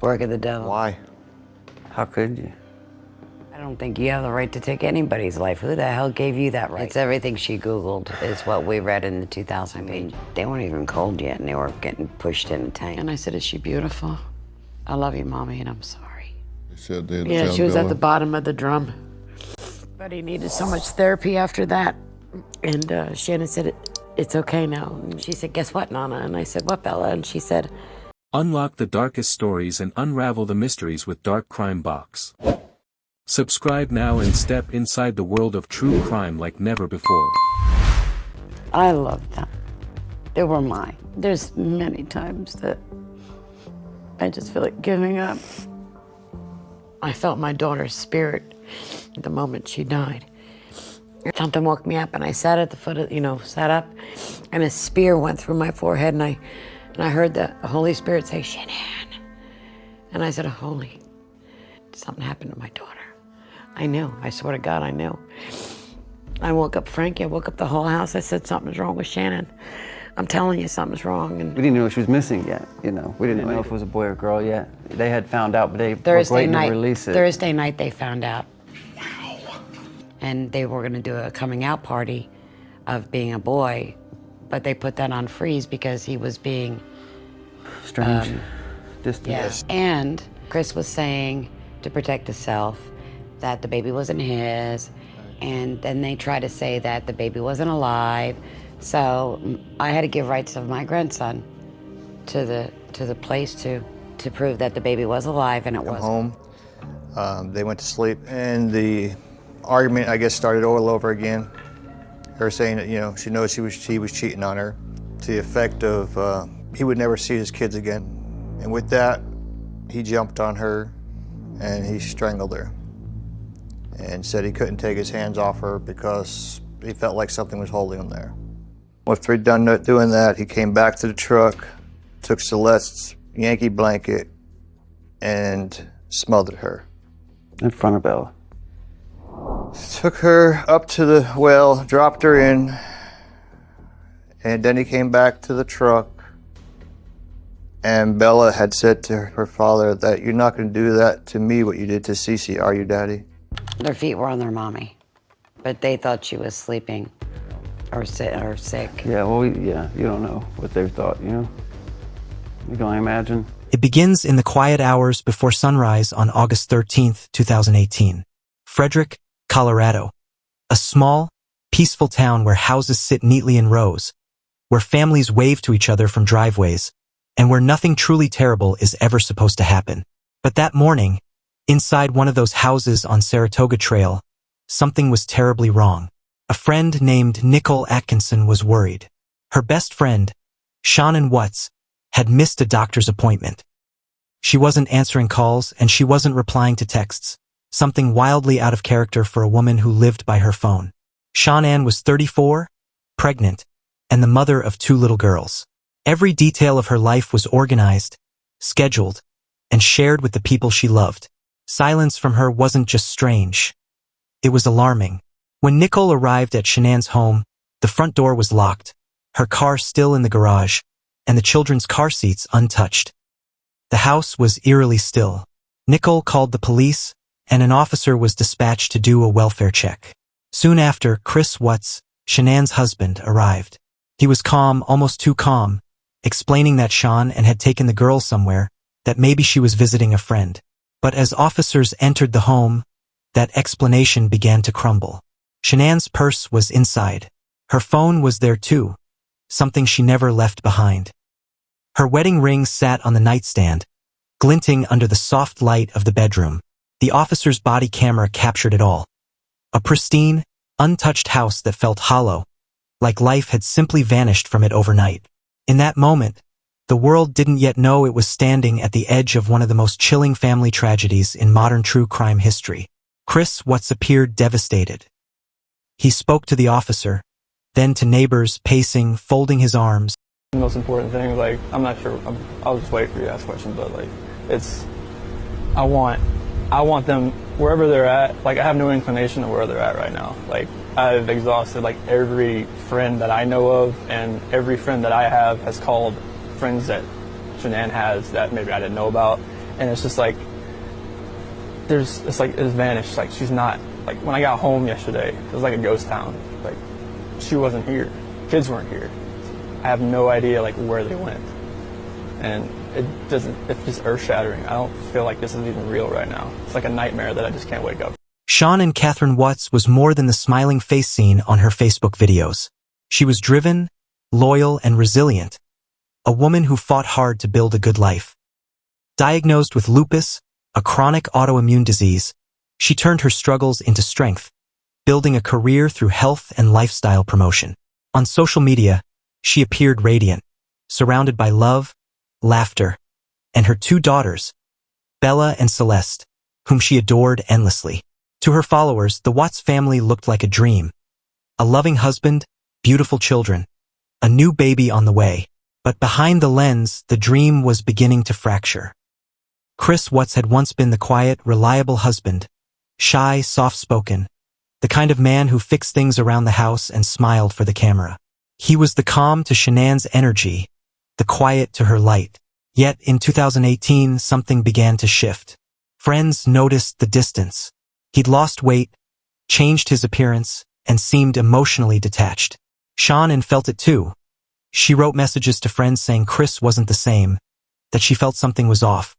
Work of the devil. Why? How could you? I don't think you have the right to take anybody's life. Who the hell gave you that right? It's everything she Googled is what we read in the 2000 page. They weren't even cold yet, and they were getting pushed in a tank. And I said, is she beautiful? I love you, Mommy, and I'm sorry. Yeah, she was at the bottom of the drum. But he needed so much therapy after that. And Shanann said, it's okay now. And she said, guess what, Nana? And I said, what, Bella? And she said, unlock the darkest stories and unravel the mysteries with Dark Crime Box. Subscribe now and step inside the world of true crime like never before. I love them. They were mine. There's many times that I just feel like giving up. I felt my daughter's spirit the moment she died. Something woke me up, and I sat at the foot of, sat up, and a spear went through my forehead, and I heard the Holy Spirit say, Shanann. And I said, Holy, something happened to my daughter. I knew. I swear to God, I knew. I woke up Frankie. I woke up the whole house. I said, something's wrong with Shanann. I'm telling you, something's wrong. And We didn't know she was missing yet, We didn't know if it was a boy or girl yet. They had found out, but they were waiting to release it. Thursday night, they found out. Wow. And they were going to do a coming out party of being a boy, but they put that on freeze because he was being strange, distant. Yes. And Chris was saying, to protect himself, that the baby wasn't his, and then they tried to say that the baby wasn't alive. So I had to give rights of my grandson to the place to prove that the baby was alive, and it was. Home, they went to sleep, and the argument, I guess, started all over again. Her saying that, she knows he was cheating on her, to the effect of he would never see his kids again. And with that, he jumped on her and he strangled her and said he couldn't take his hands off her because he felt like something was holding him there. After he'd done doing that, he came back to the truck, took Celeste's Yankee blanket, and smothered her. In front of Bella. Took her up to the well, dropped her in, and then he came back to the truck, and Bella had said to her father that you're not going to do that to me what you did to Cece, are you, Daddy? Their feet were on their mommy, but they thought she was sleeping or sick. Yeah, well, you don't know what they thought, You can only imagine. It begins in the quiet hours before sunrise on August 13th, 2018. Frederick, Colorado. A small, peaceful town where houses sit neatly in rows, where families wave to each other from driveways, and where nothing truly terrible is ever supposed to happen. But that morning, inside one of those houses on Saratoga Trail, something was terribly wrong. A friend named Nicole Atkinson was worried. Her best friend, Shanann Watts, had missed a doctor's appointment. She wasn't answering calls and she wasn't replying to texts, something wildly out of character for a woman who lived by her phone. Shanann was 34, pregnant, and the mother of 2 little girls. Every detail of her life was organized, scheduled, and shared with the people she loved. Silence from her wasn't just strange. It was alarming. When Nicole arrived at Shanann's home, the front door was locked, her car still in the garage, and the children's car seats untouched. The house was eerily still. Nicole called the police, and an officer was dispatched to do a welfare check. Soon after, Chris Watts, Shanann's husband, arrived. He was calm, almost too calm, explaining that Shanann had taken the girl somewhere, that maybe she was visiting a friend. But as officers entered the home, that explanation began to crumble. Shanann's purse was inside. Her phone was there too, something she never left behind. Her wedding ring sat on the nightstand, glinting under the soft light of the bedroom. The officer's body camera captured it all. A pristine, untouched house that felt hollow, like life had simply vanished from it overnight. In that moment, the world didn't yet know it was standing at the edge of one of the most chilling family tragedies in modern true crime history. Chris Watts appeared devastated. He spoke to the officer, then to neighbors, pacing, folding his arms. The most important thing, I'm not sure, I'll just wait for you to ask questions, but I want them, wherever they're at, I have no inclination of where they're at right now. I've exhausted, every friend that I know of, and every friend that I have has called friends that Shanann has that maybe I didn't know about, and it's just like it's vanished. Like she's not, like when I got home yesterday, it was like a ghost town. Like she wasn't here, kids weren't here. I have no idea like where they went, and it's just earth-shattering. I don't feel like this is even real right now. It's like a nightmare that I just can't wake up. Shanann Watts was more than the smiling face seen on her Facebook videos. She was driven, loyal, and resilient, a woman who fought hard to build a good life. Diagnosed with lupus, a chronic autoimmune disease, she turned her struggles into strength, building a career through health and lifestyle promotion. On social media, she appeared radiant, surrounded by love, laughter, and her two daughters, Bella and Celeste, whom she adored endlessly. To her followers, the Watts family looked like a dream. A loving husband, beautiful children, a new baby on the way. But behind the lens, the dream was beginning to fracture. Chris Watts had once been the quiet, reliable husband, shy, soft-spoken, the kind of man who fixed things around the house and smiled for the camera. He was the calm to Shanann's energy, the quiet to her light. Yet in 2018, something began to shift. Friends noticed the distance. He'd lost weight, changed his appearance, and seemed emotionally detached. Shanann felt it too. She wrote messages to friends saying Chris wasn't the same, that she felt something was off.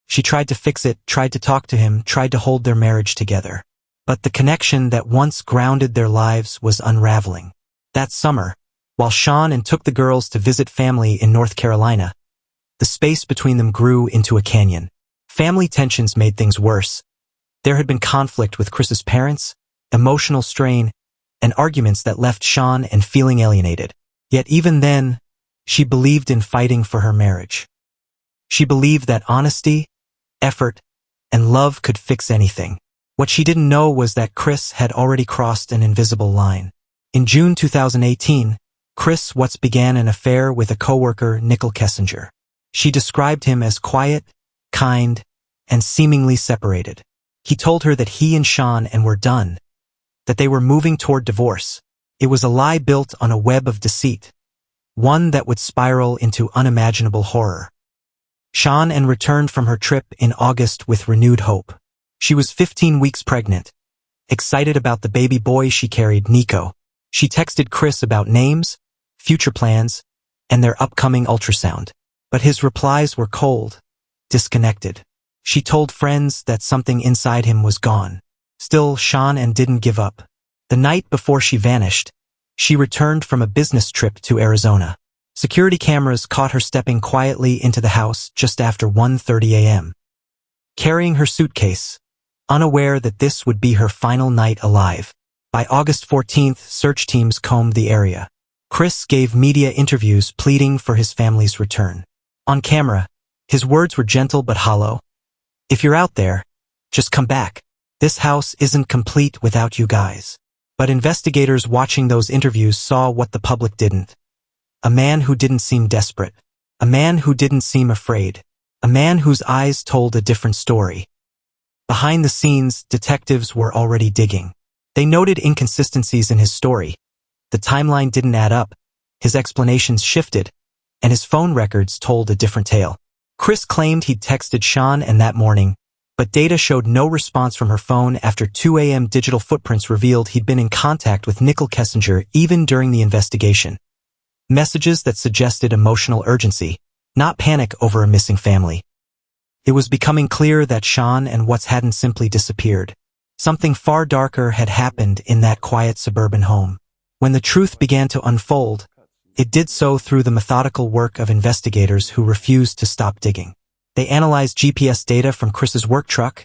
She tried to fix it, tried to talk to him, tried to hold their marriage together. But the connection that once grounded their lives was unraveling. That summer, while Shanann took the girls to visit family in North Carolina, the space between them grew into a canyon. Family tensions made things worse. There had been conflict with Chris's parents, emotional strain, and arguments that left Shanann feeling alienated. Yet even then, she believed in fighting for her marriage. She believed that honesty, effort, and love could fix anything. What she didn't know was that Chris had already crossed an invisible line. In June 2018, Chris Watts began an affair with a coworker, Nicole Kessinger. She described him as quiet, kind, and seemingly separated. He told her that he and Shanann were done, that they were moving toward divorce. It was a lie built on a web of deceit, one that would spiral into unimaginable horror. Shanann returned from her trip in August with renewed hope. She was 15 weeks pregnant, excited about the baby boy she carried, Nico. She texted Chris about names, future plans, and their upcoming ultrasound. But his replies were cold, disconnected. She told friends that something inside him was gone. Still, Shanann didn't give up. The night before she vanished, she returned from a business trip to Arizona. Security cameras caught her stepping quietly into the house just after 1:30 a.m. Carrying her suitcase, unaware that this would be her final night alive. By August 14th, search teams combed the area. Chris gave media interviews pleading for his family's return. On camera, his words were gentle but hollow. "If you're out there, just come back. This house isn't complete without you guys." But investigators watching those interviews saw what the public didn't. A man who didn't seem desperate. A man who didn't seem afraid. A man whose eyes told a different story. Behind the scenes, detectives were already digging. They noted inconsistencies in his story. The timeline didn't add up, his explanations shifted, and his phone records told a different tale. Chris claimed he'd texted Shanann that morning, but data showed no response from her phone after 2 a.m. Digital footprints revealed he'd been in contact with Nicole Kessinger even during the investigation. Messages that suggested emotional urgency, not panic over a missing family. It was becoming clear that Shanann Watts hadn't simply disappeared. Something far darker had happened in that quiet suburban home. When the truth began to unfold, it did so through the methodical work of investigators who refused to stop digging. They analyzed GPS data from Chris's work truck,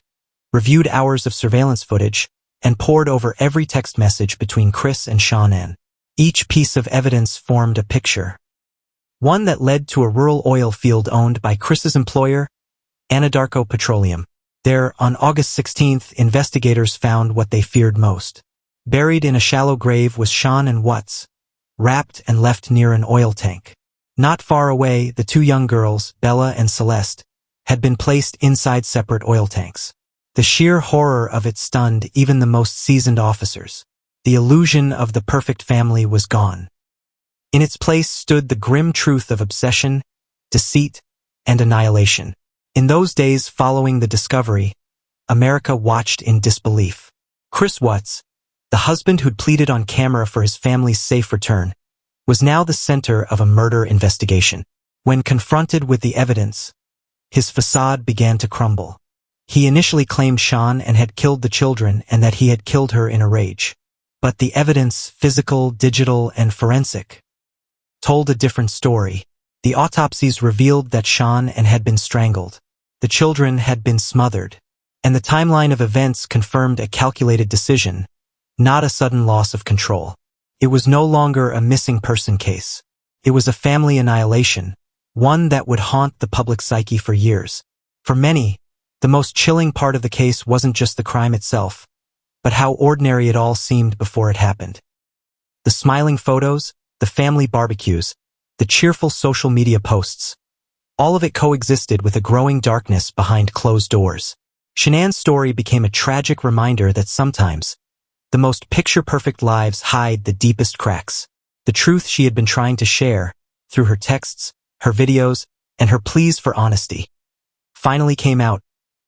reviewed hours of surveillance footage, and pored over every text message between Chris and Shanann. Each piece of evidence formed a picture. One that led to a rural oil field owned by Chris's employer, Anadarko Petroleum. There, on August 16th, investigators found what they feared most. Buried in a shallow grave was Shanann Watts, wrapped and left near an oil tank. Not far away, the two young girls, Bella and Celeste, had been placed inside separate oil tanks. The sheer horror of it stunned even the most seasoned officers. The illusion of the perfect family was gone. In its place stood the grim truth of obsession, deceit, and annihilation. In those days following the discovery, America watched in disbelief. Chris Watts, the husband who'd pleaded on camera for his family's safe return, was now the center of a murder investigation. When confronted with the evidence, his facade began to crumble. He initially claimed Shanann had killed the children and that he had killed her in a rage. But the evidence, physical, digital, and forensic, told a different story. The autopsies revealed that Shanann had been strangled. The children had been smothered. And the timeline of events confirmed a calculated decision, not a sudden loss of control. It was no longer a missing person case. It was a family annihilation, one that would haunt the public psyche for years. For many, the most chilling part of the case wasn't just the crime itself, but how ordinary it all seemed before it happened. The smiling photos, the family barbecues, the cheerful social media posts, all of it coexisted with a growing darkness behind closed doors. Shanann's story became a tragic reminder that sometimes, the most picture-perfect lives hide the deepest cracks. The truth she had been trying to share, through her texts, her videos, and her pleas for honesty, finally came out,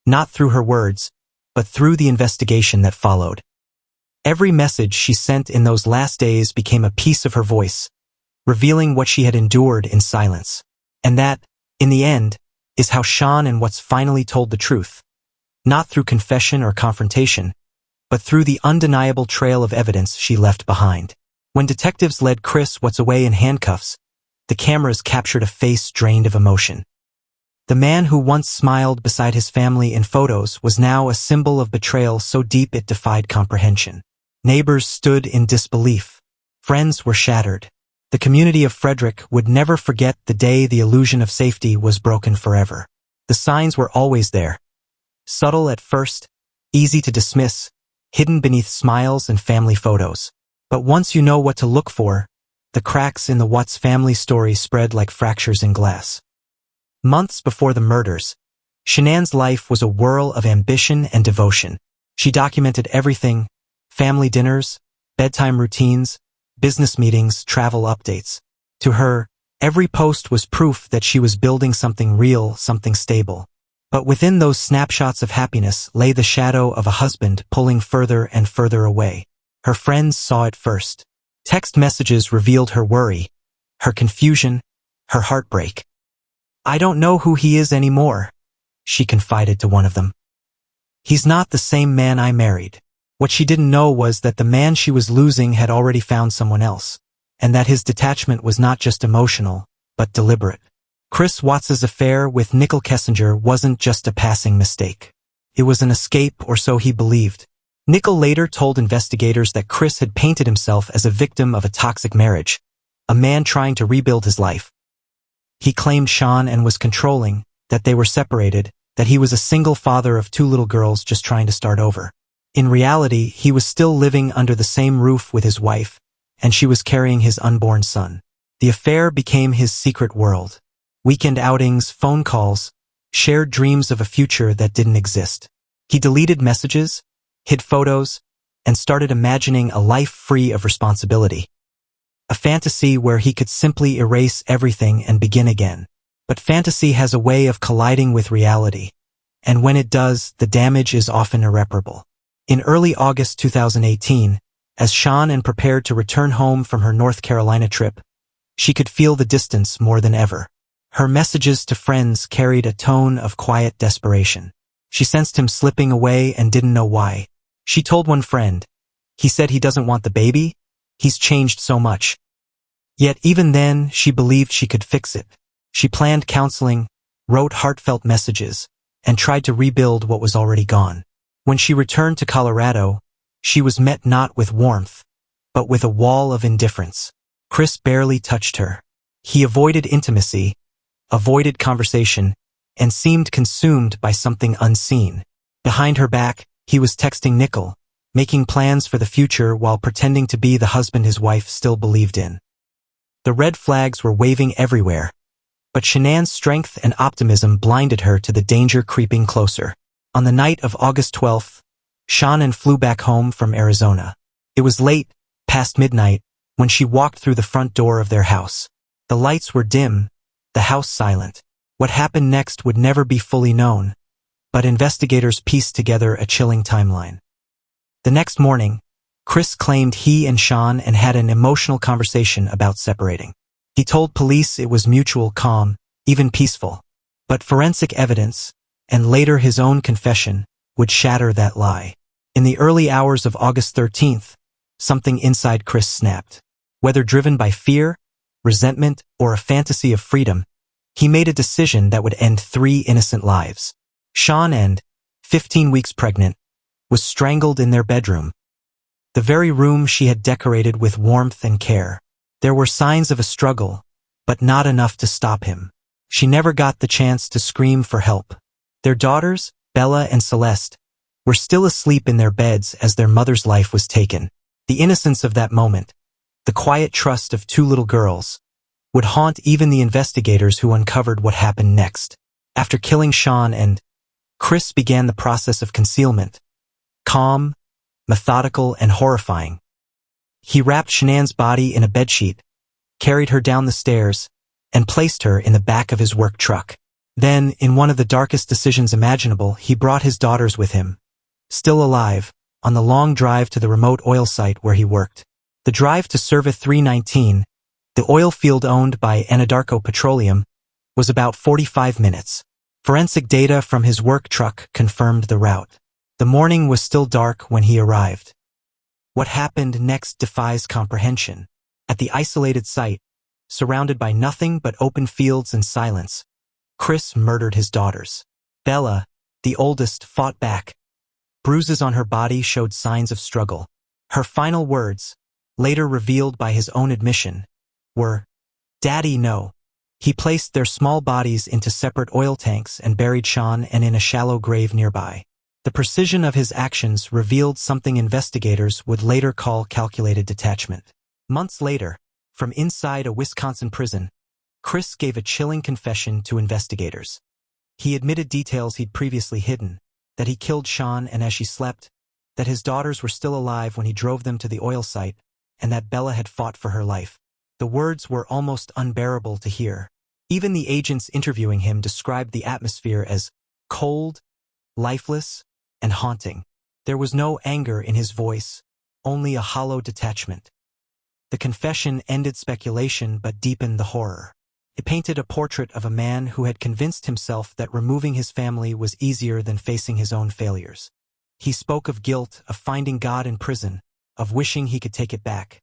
not through her words, but through the investigation that followed. Every message she sent in those last days became a piece of her voice, revealing what she had endured in silence. And that, in the end, is how Shanann Watts finally told the truth. Not through confession or confrontation, but through the undeniable trail of evidence she left behind. When detectives led Chris Watts away in handcuffs, the cameras captured a face drained of emotion. The man who once smiled beside his family in photos was now a symbol of betrayal so deep it defied comprehension. Neighbors stood in disbelief. Friends were shattered. The community of Frederick would never forget the day the illusion of safety was broken forever. The signs were always there. Subtle at first, easy to dismiss, hidden beneath smiles and family photos. But once you know what to look for, the cracks in the Watts family story spread like fractures in glass. Months before the murders, Shanann's life was a whirl of ambition and devotion. She documented everything: family dinners, bedtime routines, business meetings, travel updates. To her, every post was proof that she was building something real, something stable. But within those snapshots of happiness lay the shadow of a husband pulling further and further away. Her friends saw it first. Text messages revealed her worry, her confusion, her heartbreak. "I don't know who he is anymore," she confided to one of them. "He's not the same man I married." What she didn't know was that the man she was losing had already found someone else, and that his detachment was not just emotional, but deliberate. Chris Watts's affair with Nicole Kessinger wasn't just a passing mistake. It was an escape, or so he believed. Nicole later told investigators that Chris had painted himself as a victim of a toxic marriage, a man trying to rebuild his life. He claimed Shanann was controlling, that they were separated, that he was a single father of 2 little girls just trying to start over. In reality, he was still living under the same roof with his wife, and she was carrying his unborn son. The affair became his secret world. Weekend outings, phone calls, shared dreams of a future that didn't exist. He deleted messages, hid photos, and started imagining a life free of responsibility. A fantasy where he could simply erase everything and begin again. But fantasy has a way of colliding with reality, and when it does, the damage is often irreparable. In early August 2018, as Shanann prepared to return home from her North Carolina trip, she could feel the distance more than ever. Her messages to friends carried a tone of quiet desperation. She sensed him slipping away and didn't know why. She told one friend, "He said he doesn't want the baby? He's changed so much." Yet even then, she believed she could fix it. She planned counseling, wrote heartfelt messages, and tried to rebuild what was already gone. When she returned to Colorado, she was met not with warmth, but with a wall of indifference. Chris barely touched her. He avoided intimacy, avoided conversation, and seemed consumed by something unseen. Behind her back, he was texting Nicole, making plans for the future while pretending to be the husband his wife still believed in. The red flags were waving everywhere, but Shanann's strength and optimism blinded her to the danger creeping closer. On the night of August 12th, Shanann flew back home from Arizona. It was late, past midnight, when she walked through the front door of their house. The lights were dim, the house silent. What happened next would never be fully known, but investigators pieced together a chilling timeline. The next morning, Chris claimed he and Shanann had an emotional conversation about separating. He told police it was mutual, calm, even peaceful. But forensic evidence, and later his own confession, would shatter that lie. In the early hours of August 13th, something inside Chris snapped. Whether driven by fear, resentment, or a fantasy of freedom, he made a decision that would end 3 innocent lives. Shanann, 15 weeks pregnant, was strangled in their bedroom, the very room she had decorated with warmth and care. There were signs of a struggle, but not enough to stop him. She never got the chance to scream for help. Their daughters, Bella and Celeste, were still asleep in their beds as their mother's life was taken. The innocence of that moment, the quiet trust of 2 little girls, would haunt even the investigators who uncovered what happened next. After killing Shanann, Chris began the process of concealment. Calm, methodical, and horrifying. He wrapped Shanann's body in a bedsheet, carried her down the stairs, and placed her in the back of his work truck. Then, in one of the darkest decisions imaginable, he brought his daughters with him, still alive, on the long drive to the remote oil site where he worked. The drive to Serva 319, the oil field owned by Anadarko Petroleum, was about 45 minutes. Forensic data from his work truck confirmed the route. The morning was still dark when he arrived. What happened next defies comprehension. At the isolated site, surrounded by nothing but open fields and silence, Chris murdered his daughters. Bella, the oldest, fought back. Bruises on her body showed signs of struggle. Her final words, later revealed by his own admission, were, "Daddy, no." He placed their small bodies into separate oil tanks and buried Shanann in a shallow grave nearby. The precision of his actions revealed something investigators would later call calculated detachment. Months later, from inside a Wisconsin prison, Chris gave a chilling confession to investigators. He admitted details he'd previously hidden, that he killed Shanann as she slept, that his daughters were still alive when he drove them to the oil site, and that Bella had fought for her life. The words were almost unbearable to hear. Even the agents interviewing him described the atmosphere as cold, lifeless, and haunting. There was no anger in his voice, only a hollow detachment. The confession ended speculation but deepened the horror. It painted a portrait of a man who had convinced himself that removing his family was easier than facing his own failures. He spoke of guilt, of finding God in prison, of wishing he could take it back.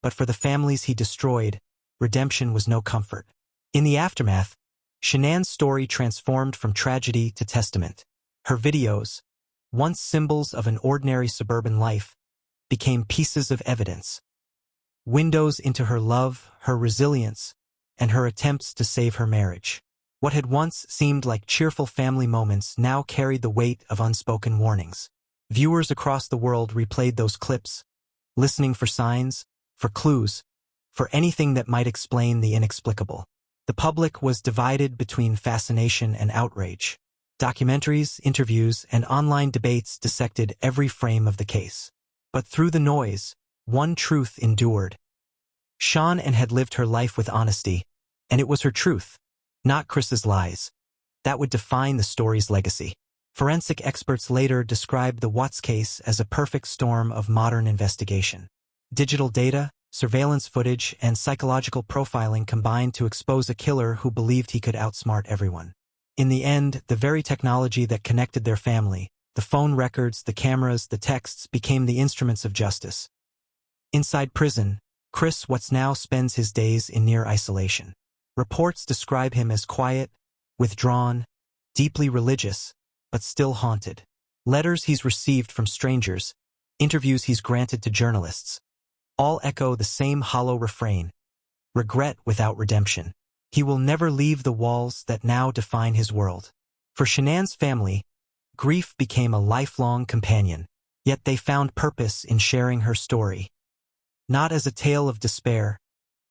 But for the families he destroyed, redemption was no comfort. In the aftermath, Shanann's story transformed from tragedy to testament. Her videos, once symbols of an ordinary suburban life, became pieces of evidence. Windows into her love, her resilience, and her attempts to save her marriage. What had once seemed like cheerful family moments now carried the weight of unspoken warnings. Viewers across the world replayed those clips, listening for signs, for clues, for anything that might explain the inexplicable. The public was divided between fascination and outrage. Documentaries, interviews, and online debates dissected every frame of the case. But through the noise, one truth endured. Shanann had lived her life with honesty, and it was her truth, not Chris's lies, that would define the story's legacy. Forensic experts later described the Watts case as a perfect storm of modern investigation. Digital data, surveillance footage, and psychological profiling combined to expose a killer who believed he could outsmart everyone. In the end, the very technology that connected their family, the phone records, the cameras, the texts, became the instruments of justice. Inside prison, Chris Watts now spends his days in near isolation. Reports describe him as quiet, withdrawn, deeply religious, but still haunted. Letters he's received from strangers, interviews he's granted to journalists, all echo the same hollow refrain: regret without redemption. He will never leave the walls that now define his world. For Shanann's family, grief became a lifelong companion, yet they found purpose in sharing her story. Not as a tale of despair,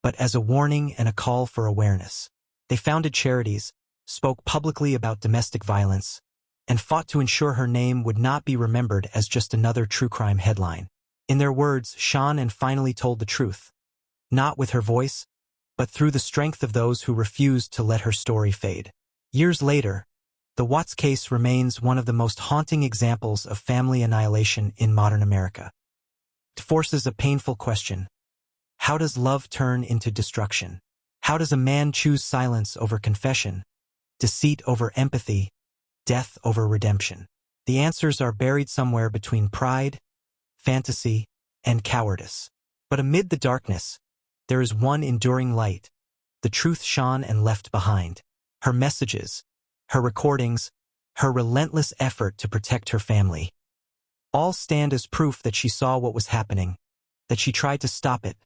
but as a warning and a call for awareness. They founded charities, spoke publicly about domestic violence, and fought to ensure her name would not be remembered as just another true crime headline. In their words, Shanann finally told the truth, not with her voice, but through the strength of those who refused to let her story fade. Years later, the Watts case remains one of the most haunting examples of family annihilation in modern America. It forces a painful question. How does love turn into destruction? How does a man choose silence over confession, deceit over empathy, death over redemption? The answers are buried somewhere between pride, fantasy, and cowardice. But amid the darkness, there is one enduring light, the truth Shanann left behind. Her messages, her recordings, her relentless effort to protect her family. All stand as proof that she saw what was happening, that she tried to stop it,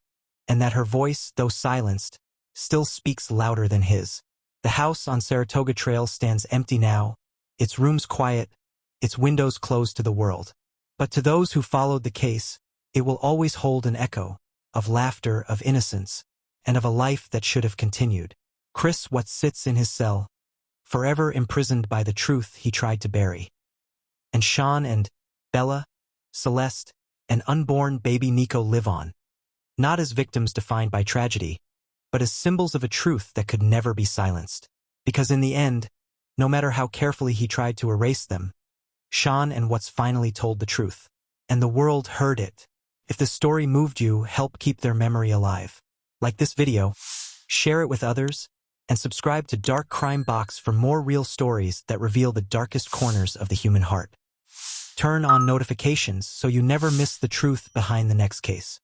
and that her voice, though silenced, still speaks louder than his. The house on Saratoga Trail stands empty now, its rooms quiet, its windows closed to the world. But to those who followed the case, it will always hold an echo of laughter, of innocence, and of a life that should have continued. Chris Watts sits in his cell, forever imprisoned by the truth he tried to bury. And Shanann and Bella, Celeste, and unborn baby Nico live on, not as victims defined by tragedy, but as symbols of a truth that could never be silenced. Because in the end, no matter how carefully he tried to erase them, Shanann Watts finally told the truth, and the world heard it. If the story moved you, help keep their memory alive. Like this video, share it with others, and subscribe to Dark Crime Box for more real stories that reveal the darkest corners of the human heart. Turn on notifications so you never miss the truth behind the next case.